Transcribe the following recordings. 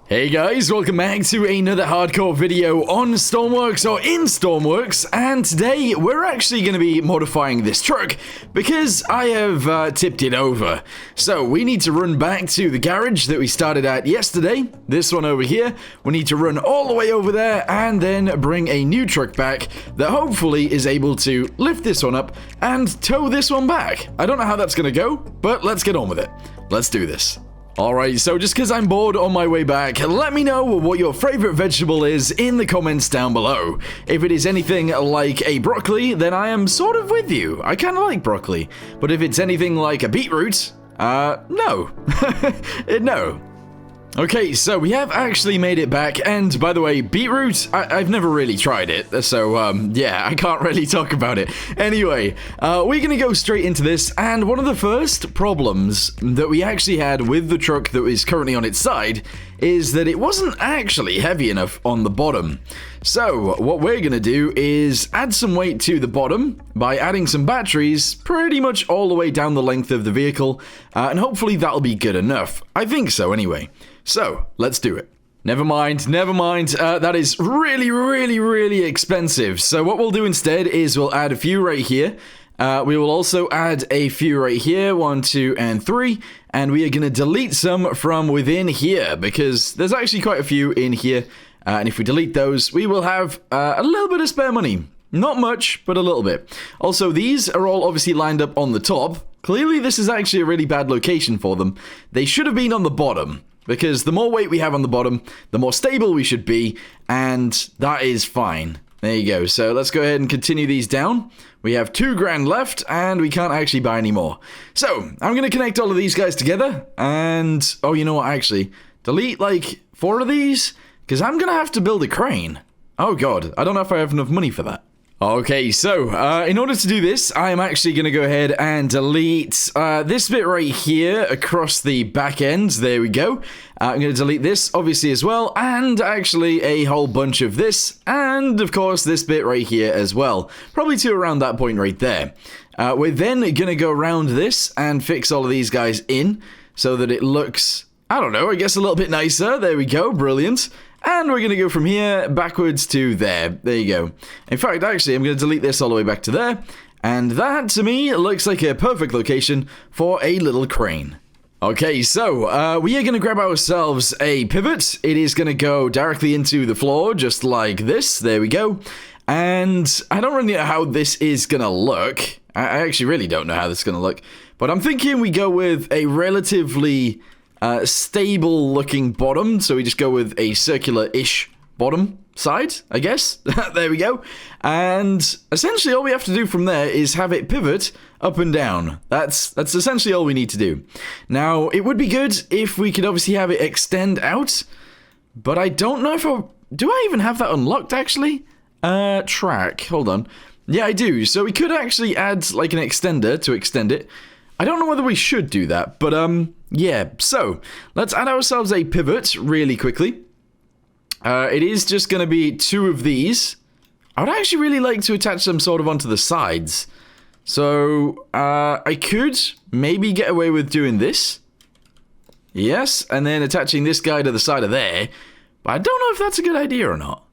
Hey guys, welcome back to another hardcore video on Stormworks, or in Stormworks, and today we're actually going to be modifying this truck because I have tipped it over. So we need to run back to the garage that we started at yesterday, this one over here. We need to run all the way over there and then bring a new truck back that hopefully is able to lift this one up and tow this one back. I don't know how that's going to go, but let's get on with it. Let's do this. Alright, so just because I'm bored on my way back, let me know what your favorite vegetable is in the comments down below. If it is anything like a broccoli, then I am sort of with you. I kind of like broccoli. But if it's anything like a beetroot, no. No. Okay, so we have actually made it back, and by the way, beetroot, I've never really tried it, so, yeah, I can't really talk about it. Anyway, we're gonna go straight into this, and one of the first problems that we actually had with the truck that is currently on its side is that it wasn't actually heavy enough on the bottom. So, what we're gonna do is add some weight to the bottom by adding some batteries pretty much all the way down the length of the vehicle, and hopefully that'll be good enough. I think so, anyway. So, let's do it. Never mind, that is really expensive. So what we'll do instead is we'll add a few right here. We will also add a few right here, 1, 2, and 3. And we are going to delete some from within here, because there's actually quite a few in here. And if we delete those, we will have a little bit of spare money. Not much, but a little bit. Also, these are all obviously lined up on the top. Clearly, this is actually a really bad location for them. They should have been on the bottom, because the more weight we have on the bottom, the more stable we should be, and that is fine. There you go. So let's go ahead and continue these down. We have $2,000 left, and we can't actually buy any more. So I'm going to connect all of these guys together, and, oh, you know what, actually, delete, like, 4 of these, because I'm going to have to build a crane. Oh, God, I don't know if I have enough money for that. Okay, so, in order to do this, I'm actually going to go ahead and delete this bit right here across the back end. There we go. I'm going to delete this, obviously, as well, and actually a whole bunch of this, and, of course, this bit right here as well. Probably to around that point right there. We're then going to go around this and fix all of these guys in so that it looks, I don't know, I guess a little bit nicer. There we go, brilliant. And we're going to go from here backwards to there. There you go. In fact, actually, I'm going to delete this all the way back to there. And that, to me, looks like a perfect location for a little crane. Okay, so we are going to grab ourselves a pivot. It is going to go directly into the floor, just like this. There we go. And I don't really know how this is going to look. I actually really don't know how this is going to look. But I'm thinking we go with a relatively stable looking bottom, so we just go with a circular-ish bottom side, I guess. There we go. And essentially all we have to do from there is have it pivot up and down. That's essentially all we need to do. Now, it would be good if we could obviously have it extend out, but I don't know if do I even have that unlocked, actually? Track, hold on. Yeah, I do. So we could actually add like an extender to extend it. I don't know whether we should do that, but yeah, so let's add ourselves a pivot really quickly. It is just going to be 2 of these. I would actually really like to attach them sort of onto the sides. So I could maybe get away with doing this. Yes, and then attaching this guy to the side of there. But I don't know if that's a good idea or not.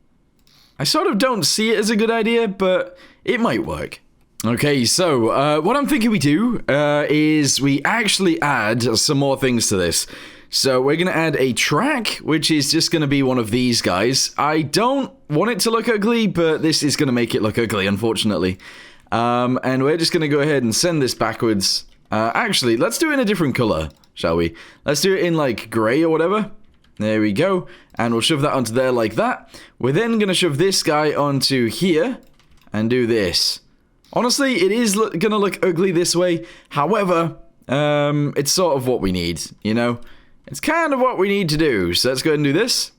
I sort of don't see it as a good idea, but it might work. Okay, so what I'm thinking we do is we actually add some more things to this. So we're going to add a track, which is just going to be one of these guys. I don't want it to look ugly, but this is going to make it look ugly, unfortunately. And we're just going to go ahead and send this backwards. Actually, let's do it in a different color, shall we? Let's do it in like gray or whatever. There we go. And we'll shove that onto there like that. We're then going to shove this guy onto here and do this. Honestly, it is going to look ugly this way. However, it's sort of what we need, you know? It's kind of what we need to do. So let's go ahead and do this.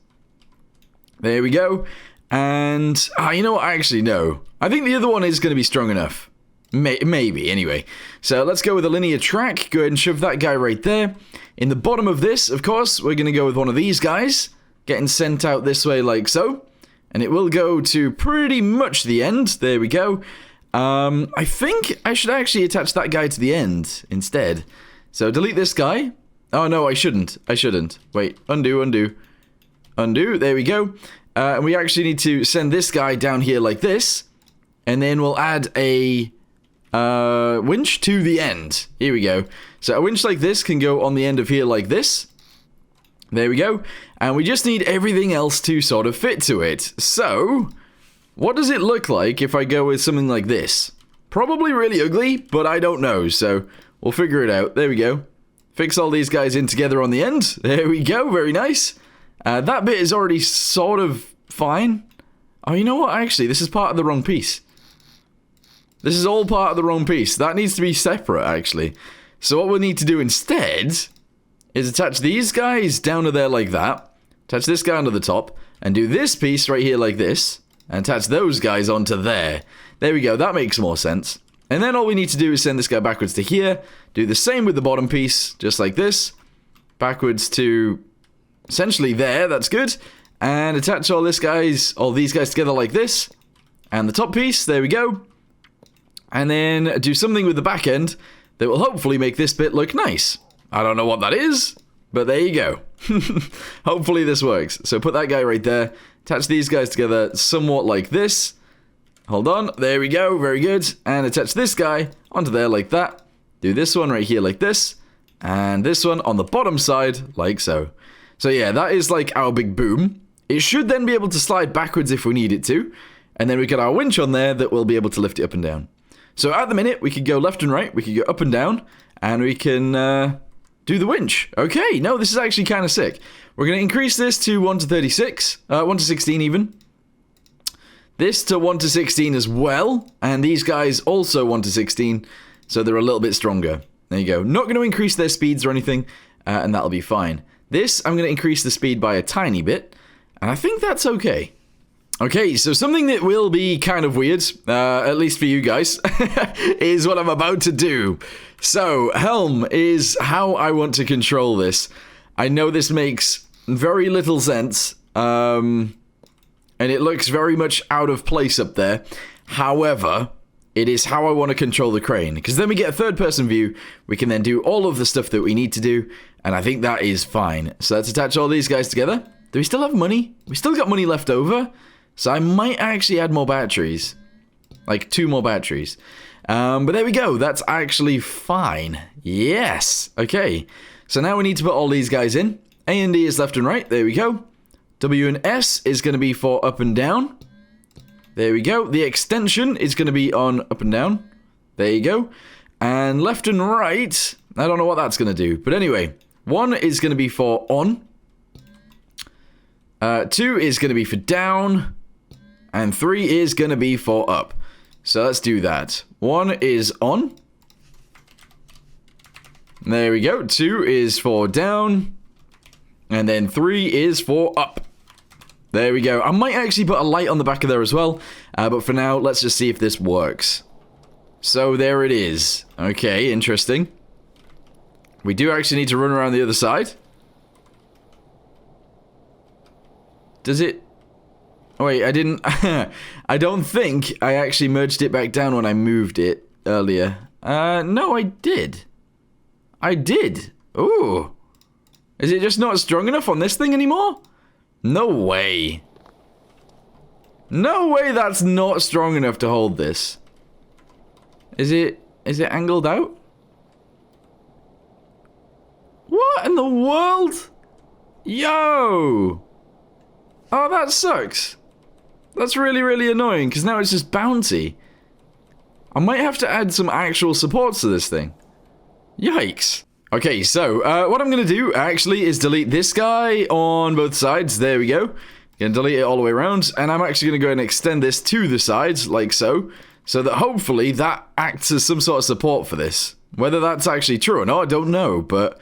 There we go. And, you know what? Actually, no. I think the other one is going to be strong enough. Maybe, anyway. So let's go with a linear track. Go ahead and shove that guy right there. In the bottom of this, of course, we're going to go with one of these guys. Getting sent out this way like so. And it will go to pretty much the end. There we go. I think I should actually attach that guy to the end instead. So delete this guy. Oh, no, I shouldn't. Wait, undo. Undo. There we go. And we actually need to send this guy down here like this. And then we'll add a winch to the end. Here we go. So a winch like this can go on the end of here like this. There we go. And we just need everything else to sort of fit to it. So, what does it look like if I go with something like this? Probably really ugly, but I don't know. So, we'll figure it out. There we go. Fix all these guys in together on the end. There we go. Very nice. That bit is already sort of fine. Oh, you know what? Actually, this is part of the wrong piece. This is all part of the wrong piece. That needs to be separate, actually. So what we'll need to do instead is attach these guys down to there like that. Attach this guy onto the top. And do this piece right here like this. And attach those guys onto there. There we go. That makes more sense. And then all we need to do is send this guy backwards to here. Do the same with the bottom piece. Just like this. Backwards to essentially there. That's good. And attach all these guys together like this. And the top piece. There we go. And then do something with the back end that will hopefully make this bit look nice. I don't know what that is, but there you go. Hopefully this works. So put that guy right there. Attach these guys together somewhat like this. Hold on. There we go. Very good. And attach this guy onto there like that. Do this one right here like this. And this one on the bottom side like so. So yeah, that is like our big boom. It should then be able to slide backwards if we need it to. And then we got our winch on there that will be able to lift it up and down. So at the minute, we could go left and right, we could go up and down, and we can do the winch. Okay, no, this is actually kind of sick. We're going to increase this to 1 to 36, 1 to 16 even. This to 1 to 16 as well, and these guys also 1 to 16, so they're a little bit stronger. There you go. Not going to increase their speeds or anything, and that'll be fine. This, I'm going to increase the speed by a tiny bit, and I think that's okay. Okay, so something that will be kind of weird, at least for you guys, is what I'm about to do. So, helm is how I want to control this. I know this makes very little sense, and it looks very much out of place up there. However, it is how I want to control the crane, because then we get a third-person view, we can then do all of the stuff that we need to do, and I think that is fine. So let's attach all these guys together. Do we still have money? We still got money left over. So I might actually add more batteries. Like 2 more batteries. But there we go. That's actually fine. Yes. Okay. So now we need to put all these guys in. A and D is left and right. There we go. W and S is going to be for up and down. There we go. The extension is going to be on up and down. There you go. And left and right, I don't know what that's going to do. But anyway, 1 is going to be for on. 2 is going to be for down. And 3 is going to be for up. So let's do that. 1 is on. There we go. 2 is for down. And then 3 is for up. There we go. I might actually put a light on the back of there as well. But for now, let's just see if this works. So there it is. Okay, interesting. We do actually need to run around the other side. Does it... Oh, wait, I didn't... I don't think I actually merged it back down when I moved it earlier. No, I did. I did. Ooh. Is it just not strong enough on this thing anymore? No way. No way that's not strong enough to hold this. Is it angled out? What in the world? Yo! Oh, that sucks. That's really, really annoying, because now it's just bouncy. I might have to add some actual supports to this thing. Yikes. Okay, so, what I'm going to do, actually, is delete this guy on both sides. There we go. Gonna delete it all the way around, and I'm actually going to go and extend this to the sides, like so. So that hopefully that acts as some sort of support for this. Whether that's actually true or not, I don't know, but...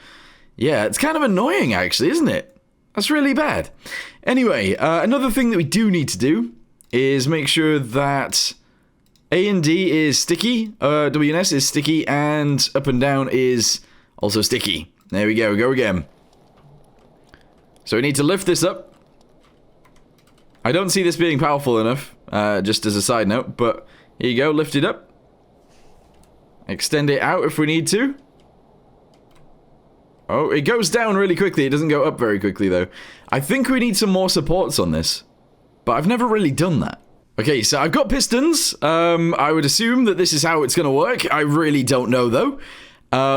yeah, it's kind of annoying, actually, isn't it? That's really bad. Anyway, another thing that we do need to do is make sure that A and D is sticky, W and S is sticky, and up and down is also sticky. There we go, go again. So we need to lift this up. I don't see this being powerful enough, just as a side note, but here you go, lift it up. Extend it out if we need to. Oh, it goes down really quickly. It doesn't go up very quickly, though. I think we need some more supports on this. But I've never really done that. Okay, so I've got pistons. I would assume that this is how it's going to work. I really don't know, though.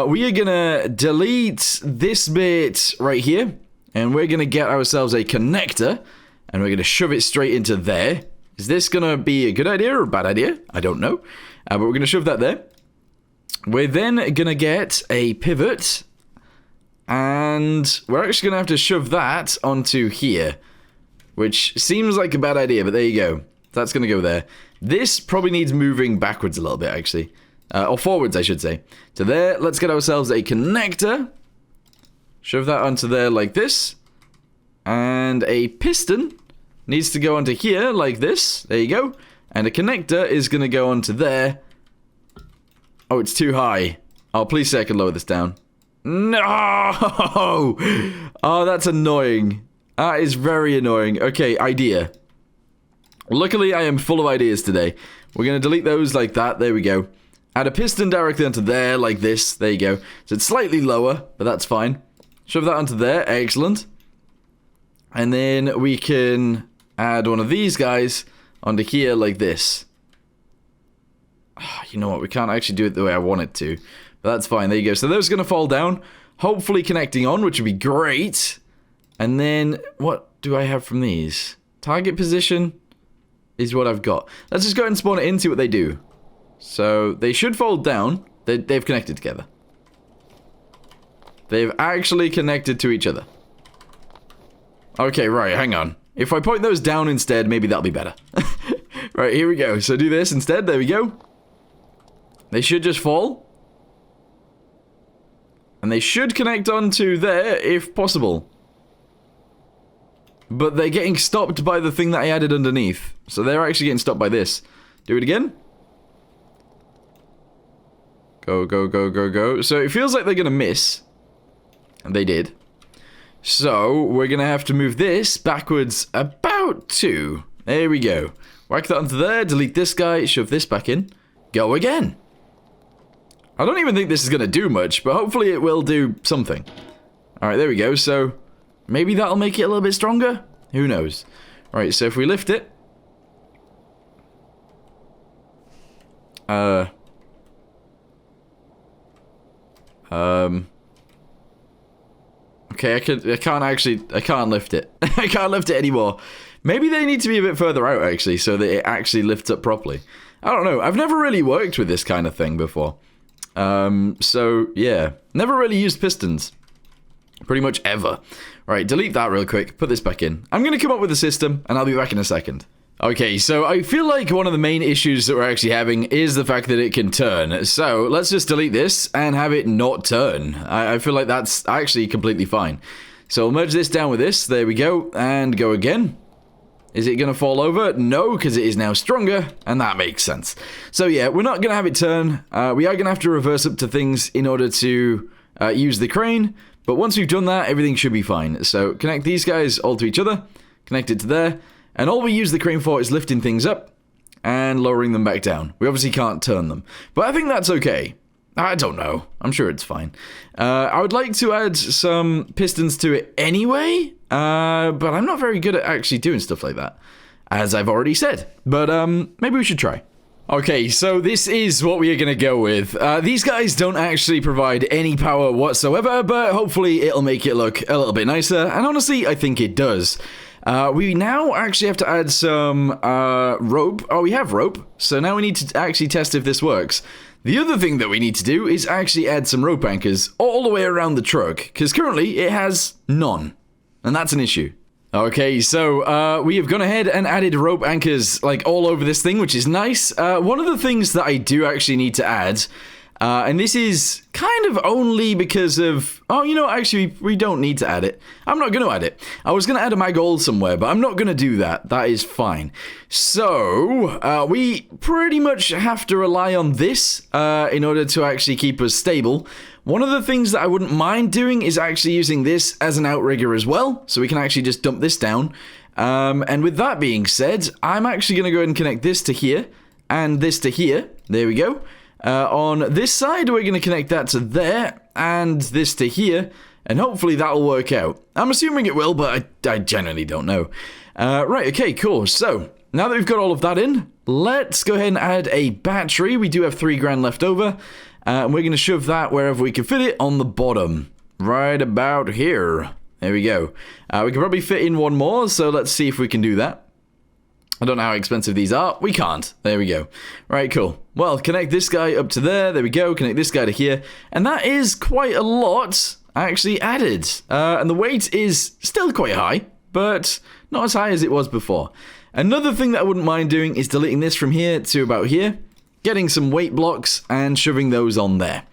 We are going to delete this bit right here. And we're going to get ourselves a connector. And we're going to shove it straight into there. Is this going to be a good idea or a bad idea? I don't know. But we're going to shove that there. We're then going to get a pivot. And we're actually going to have to shove that onto here. Which seems like a bad idea, but there you go. That's going to go there. This probably needs moving backwards a little bit, actually. Or forwards, I should say. So there, let's get ourselves a connector. Shove that onto there like this. And a piston needs to go onto here like this. There you go. And a connector is going to go onto there. Oh, it's too high. Oh, please say I can lower this down. No! Oh, that's annoying. That is very annoying. Okay, idea. Luckily, I am full of ideas today. We're going to delete those like that. There we go. Add a piston directly onto there like this. There you go. So it's slightly lower, but that's fine. Shove that onto there. Excellent. And then we can add one of these guys onto here like this. Oh, you know what? We can't actually do it the way I want it to. But that's fine. There you go. So those are going to fall down. Hopefully connecting on, which would be great. And then, what do I have from these? Target position is what I've got. Let's just go ahead and spawn it in, see what they do. So, they should fold down. They've connected together. They've actually connected to each other. Okay, right, hang on. If I point those down instead, maybe that'll be better. Right, here we go. So do this instead. There we go. They should just fall. And they should connect onto there, if possible. But they're getting stopped by the thing that I added underneath. So they're actually getting stopped by this. Do it again. Go, go, go, go, go. So it feels like they're going to miss. And they did. So we're going to have to move this backwards about 2. There we go. Whack that onto there. Delete this guy. Shove this back in. Go again. I don't even think this is going to do much. But hopefully it will do something. Alright, there we go. So maybe that'll make it a little bit stronger? Who knows? Right, so if we lift it. Okay, I can't lift it. I can't lift it anymore. Maybe they need to be a bit further out, actually, so that it actually lifts up properly. I don't know. I've never really worked with this kind of thing before. So, yeah. Never really used pistons. Pretty much ever. Right, delete that real quick. Put this back in. I'm going to come up with a system, and I'll be back in a second. Okay, so I feel like one of the main issues that we're actually having is the fact that it can turn. So, let's just delete this and have it not turn. I feel like that's actually completely fine. So, I'll merge this down with this. There we go. And go again. Is it going to fall over? No, because it is now stronger, and that makes sense. So, yeah, we're not going to have it turn. We are going to have to reverse up to things in order to use the crane. But once we've done that, everything should be fine. So, connect these guys all to each other. Connect it to there. And all we use the crane for is lifting things up and lowering them back down. We obviously can't turn them. But I think that's okay. I don't know. I'm sure it's fine. I would like to add some pistons to it anyway. But I'm not very good at actually doing stuff like that, as I've already said. But maybe we should try. Okay, so this is what we are going to go with. These guys don't actually provide any power whatsoever, but hopefully it'll make it look a little bit nicer. And honestly, I think it does. We now actually have to add some rope. Oh, we have rope. So now we need to actually test if this works. The other thing that we need to do is actually add some rope anchors all the way around the truck, because currently it has none. And that's an issue. Okay, so we have gone ahead and added rope anchors like all over this thing, which is nice. One of the things that I do actually need to add, and this is kind of only because of... Oh, you know, actually, we don't need to add it. I'm not going to add it. I was going to add a mag all somewhere, but I'm not going to do that. That is fine. So, we pretty much have to rely on this in order to actually keep us stable. One of the things that I wouldn't mind doing is actually using this as an outrigger as well. So we can actually just dump this down. And with that being said, I'm actually going to go ahead and connect this to here and this to here. There we go. On this side, we're going to connect that to there and this to here. And hopefully that'll work out. I'm assuming it will, but I genuinely don't know. Right, okay, cool. So, now that we've got all of that in, let's go ahead and add a battery. We do have 3 grand left over. And we're going to shove that wherever we can fit it on the bottom. Right about here. There we go. We can probably fit in one more, so let's see if we can do that. I don't know how expensive these are. We can't. There we go. Right, cool. Well, connect this guy up to there. There we go. Connect this guy to here. And that is quite a lot actually added. And the weight is still quite high, but not as high as it was before. Another thing that I wouldn't mind doing is deleting this from here to about here, getting some weight blocks and shoving those on there.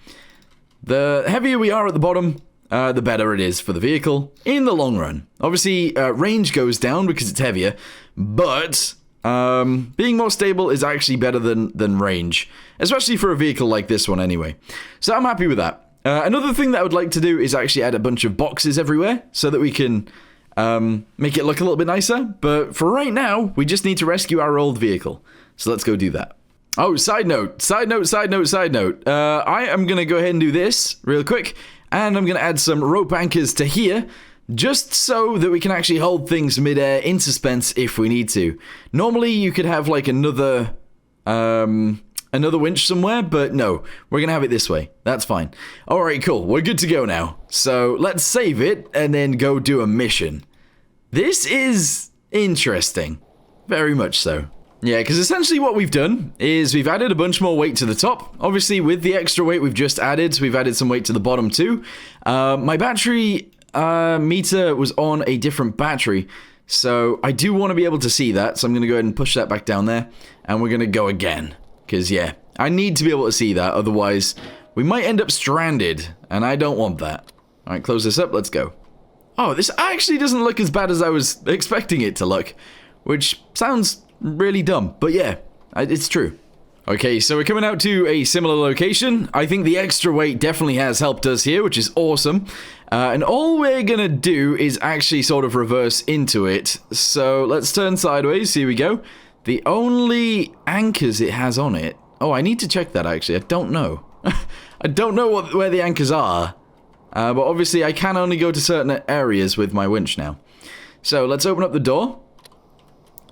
The heavier we are at the bottom, the better it is for the vehicle in the long run. Obviously, range goes down because it's heavier, but being more stable is actually better than range, especially for a vehicle like this one anyway. So I'm happy with that. Another thing that I would like to do is actually add a bunch of boxes everywhere so that we can make it look a little bit nicer. But for right now, we just need to rescue our old vehicle. So let's go do that. Oh, side note. I am going to go ahead and do this real quick. And I'm going to add some rope anchors to here, just so that we can actually hold things midair in suspense if we need to. Normally, you could have like another winch somewhere, but no, we're going to have it this way. That's fine. All right, cool. We're good to go now. So let's save it and then go do a mission. This is interesting. Very much so. Yeah, because essentially what we've done is we've added a bunch more weight to the top. Obviously, with the extra weight we've just added, we've added some weight to the bottom too. My battery meter was on a different battery, so I do want to be able to see that. So I'm going to go ahead and push that back down there, and we're going to go again. Because, yeah, I need to be able to see that, otherwise we might end up stranded, and I don't want that. All right, close this up, let's go. Oh, this actually doesn't look as bad as I was expecting it to look, which sounds really dumb, but yeah, it's true. Okay, so we're coming out to a similar location. I think the extra weight definitely has helped us here, which is awesome. And all we're gonna do is actually sort of reverse into it. So let's turn sideways, here we go. The only anchors it has on it... Oh, I need to check that actually, I don't know. I don't know where the anchors are. But obviously I can only go to certain areas with my winch now. So let's open up the door.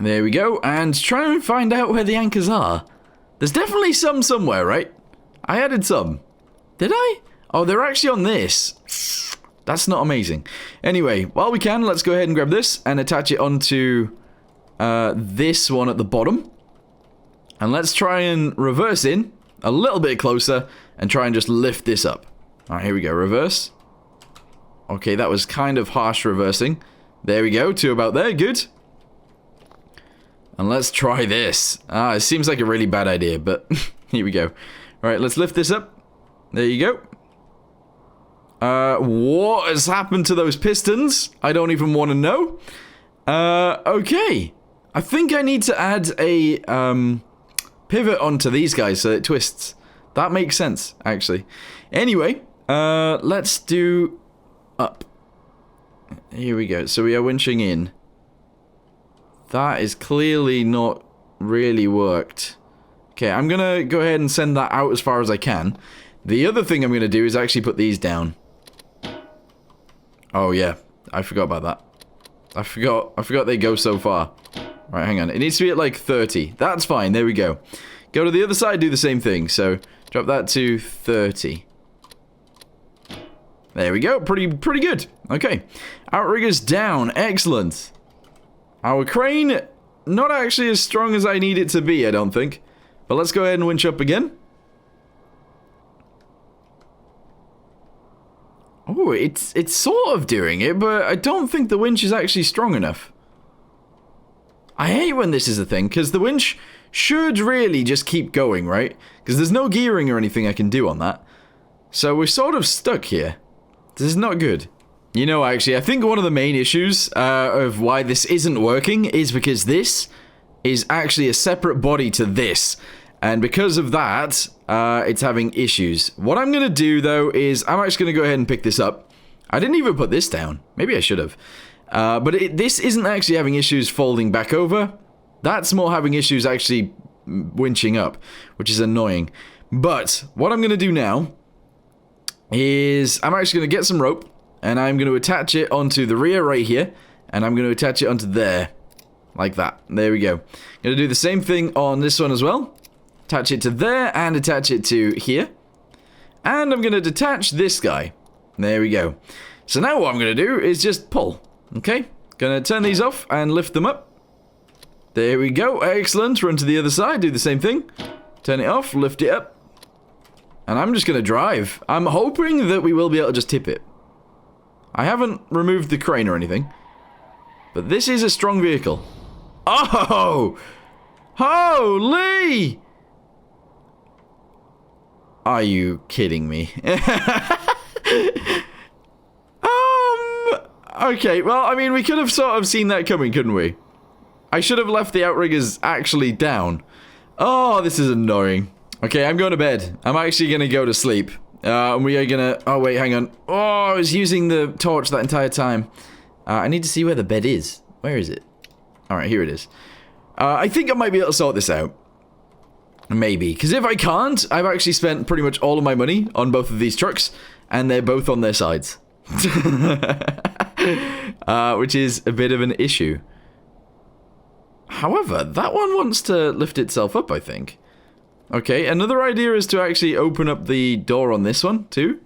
There we go, and try and find out where the anchors are. There's definitely some somewhere, right? I added some. Did I? Oh, they're actually on this. That's not amazing. Anyway, while we can, let's go ahead and grab this and attach it onto this one at the bottom. And let's try and reverse in a little bit closer and try and just lift this up. Alright, here we go, reverse. Okay, that was kind of harsh reversing. There we go, to about there, good. And let's try this. It seems like a really bad idea, but here we go. Alright, let's lift this up. There you go. What has happened to those pistons? I don't even want to know. Okay. I think I need to add a pivot onto these guys so it twists. That makes sense, actually. Anyway, let's do up. Here we go. So we are winching in. That is clearly not really worked. Okay, I'm going to go ahead and send that out as far as I can. The other thing I'm going to do is actually put these down. Oh, yeah. I forgot about that. I forgot they go so far. Right, hang on. It needs to be at like 30. That's fine. There we go. Go to the other side, do the same thing. So, drop that to 30. There we go. Pretty good. Okay. Outriggers down. Excellent. Our crane, not actually as strong as I need it to be, I don't think. But let's go ahead and winch up again. Oh, it's sort of doing it, but I don't think the winch is actually strong enough. I hate when this is a thing, because the winch should really just keep going, right? Because there's no gearing or anything I can do on that. So we're sort of stuck here. This is not good. You know, actually, I think one of the main issues of why this isn't working is because this is actually a separate body to this. And because of that, it's having issues. What I'm going to do, though, is I'm actually going to go ahead and pick this up. I didn't even put this down. Maybe I should have. But this isn't actually having issues folding back over. That's more having issues actually winching up, which is annoying. But what I'm going to do now is I'm actually going to get some rope. And I'm going to attach it onto the rear right here. And I'm going to attach it onto there. Like that. There we go. Going to do the same thing on this one as well. Attach it to there and attach it to here. And I'm going to detach this guy. There we go. So now what I'm going to do is just pull. Okay? Going to turn these off and lift them up. There we go. Excellent. Run to the other side. Do the same thing. Turn it off. Lift it up. And I'm just going to drive. I'm hoping that we will be able to just tip it. I haven't removed the crane or anything. But this is a strong vehicle. Oh! Holy! Are you kidding me? Okay, well, I mean, we could have sort of seen that coming, couldn't we? I should have left the outriggers actually down. Oh, this is annoying. Okay, I'm going to bed. I'm actually going to go to sleep. And we are going to... Oh, wait, hang on. Oh, I was using the torch that entire time. I need to see where the bed is. Where is it? Alright, here it is. I think I might be able to sort this out. Maybe. Because if I can't, I've actually spent pretty much all of my money on both of these trucks. And they're both on their sides. Which is a bit of an issue. However, that one wants to lift itself up, I think. Okay, another idea is to actually open up the door on this one, too.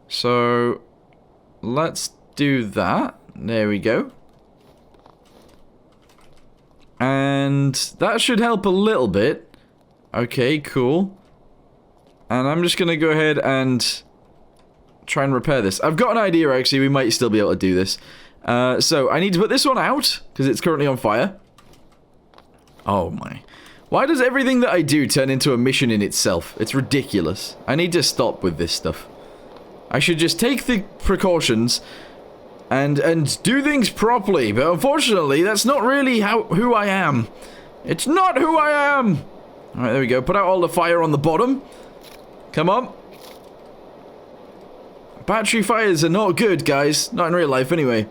So, let's do that. There we go. And that should help a little bit. Okay, cool. And I'm just going to go ahead and try and repair this. I've got an idea, actually. We might still be able to do this. So, I need to put this one out, because it's currently on fire. Oh, my. Why does everything that I do turn into a mission in itself? It's ridiculous. I need to stop with this stuff. I should just take the precautions and do things properly, but unfortunately, that's not really who I am. It's not who I am! Alright, there we go. Put out all the fire on the bottom. Come on. Battery fires are not good, guys. Not in real life, anyway.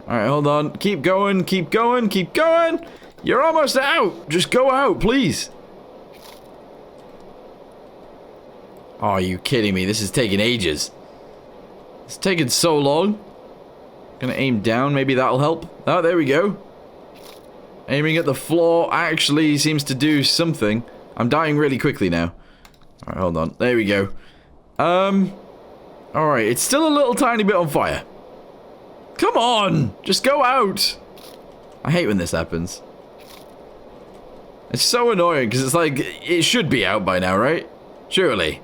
Alright, hold on. Keep going, keep going, keep going! You're almost out! Just go out, please! Oh, are you kidding me? This is taking ages. It's taking so long. Gonna aim down, maybe that'll help. Oh, there we go. Aiming at the floor actually seems to do something. I'm dying really quickly now. Alright, hold on. There we go. Alright, it's still a little tiny bit on fire. Come on! Just go out! I hate when this happens. It's so annoying, because it's like, it should be out by now, right? Surely.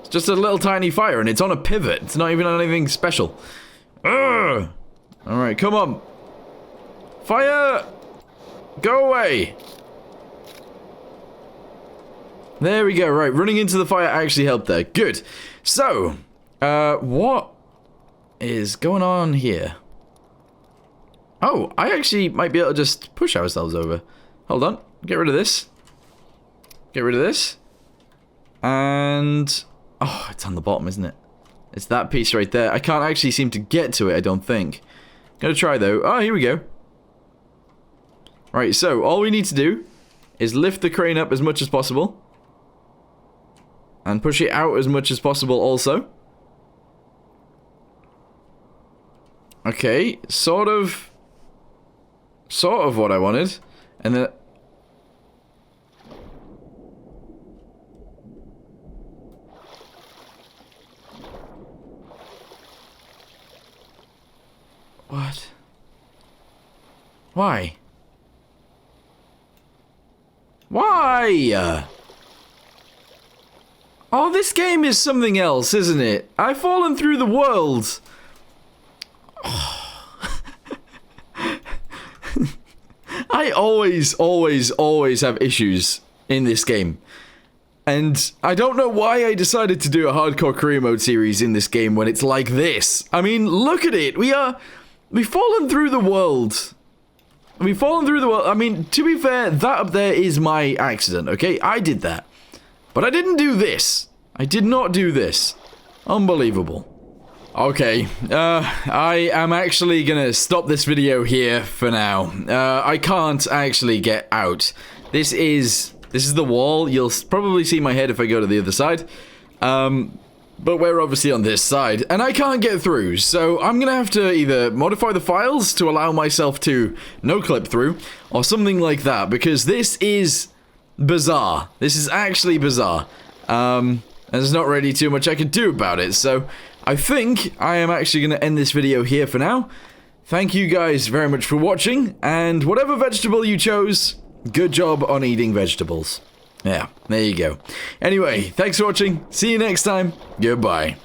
It's just a little tiny fire, and it's on a pivot. It's not even on anything special. Ugh! Alright, come on. Fire! Go away! There we go, right. Running into the fire actually helped there. Good. So, what is going on here? Oh, I actually might be able to just push ourselves over. Hold on. Get rid of this. Get rid of this. And... oh, it's on the bottom, isn't it? It's that piece right there. I can't actually seem to get to it, I don't think. Gonna try, though. Oh, here we go. Right, so, all we need to do is lift the crane up as much as possible. And push it out as much as possible also. Okay, sort of what I wanted. And then... what? Why? Why? Oh, this game is something else, isn't it? I've fallen through the world. I always have issues in this game. And I don't know why I decided to do a hardcore career mode series in this game when it's like this. I mean, look at it. We've fallen through the world. We've fallen through the world. I mean, to be fair, that up there is my accident, okay? I did that. But I didn't do this. I did not do this. Unbelievable. Okay, I am actually gonna stop this video here for now. I can't actually get out. This is the wall. You'll probably see my head if I go to the other side. but we're obviously on this side, and I can't get through, so I'm gonna have to either modify the files to allow myself to no-clip through, or something like that, because this is bizarre. This is actually bizarre. And there's not really too much I can do about it, so I think I am actually gonna end this video here for now. Thank you guys very much for watching, and whatever vegetable you chose, good job on eating vegetables. Yeah, there you go. Anyway, thanks for watching. See you next time. Goodbye.